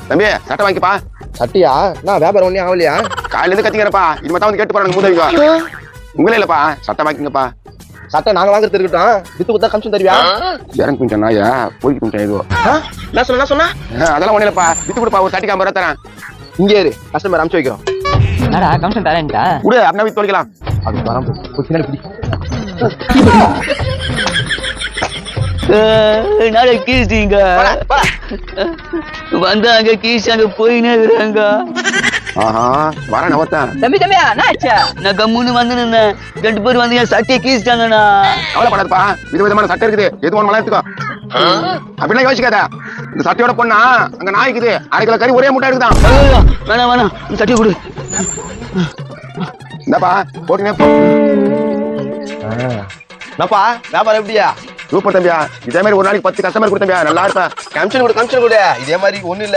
தம்பி சட்டை வாங்கிப்பா. சட்டியா? நான் வியாபாரம் ஒண்ணே ஆகலையா? காலையில இருந்து கத்திக்கிறப்பா. இனிமே தான் வந்து கேட்டு போறாங்க மூதவிங்க. உங்களே இல்லப்பா, சட்டை வாங்கிங்கப்பா. சட்டை நாங்க வாங்குறது இருக்கட்டும், வித்து கொடுத்தா கமிஷன் தருவியா? இறங்கி கொஞ்சம் நாயா போய்க்கு கொஞ்சம் ஏதோ என்ன சொன்னா? அதெல்லாம் ஒண்ணு இல்லப்பா, வித்து கொடுப்பா. ஒரு சட்டிக்கு 50 ரூபா தரேன். இங்கே இரு, கஸ்டமர் அனுப்பிச்சு வைக்கிறோம். என்னடா கமிஷன் தரேன்டா? கூட அப்படின்னா வித்து தொலைக்கலாம். அது வராம பிடி. என்னடா கீசிங்க வந்தாங்க, கீஸ் அங்க போயினே இருக்கிறாங்க. ஆஹா வரேன் ஒருத்தன். தம்பியா என்னாச்சா? நான் கம்முன்னு வந்து நின்னேன், 2 பேர் வந்து என் சட்டையை கீசிட்டாங்கண்ணா. கவலைப்படாதப்பா, விதவிதமான சட்டை இருக்குது, எது ஒன்று எடுத்துக்கோ. அப்படிலாம் யோசிக்காத. இந்த சட்டையோட பொண்ணா அங்க நாய் இருக்குது, 1/2 கிலோ கறி ஒரே முட்டை இருக்குதான். வேணாம் இந்த சட்டையை கொடு. இந்தாப்பா போட்டுனே. என்னப்பா வியாபாரம் எப்படியா? சூப்பர் தம்பியா. இதே மாதிரி ஒரு நாளைக்கு 10 கஸ்டமர் கொடுத்தம்பியா, நல்லா இருப்பா. கமிஷன் கொடு. இதே மாதிரி ஒண்ணு இல்ல.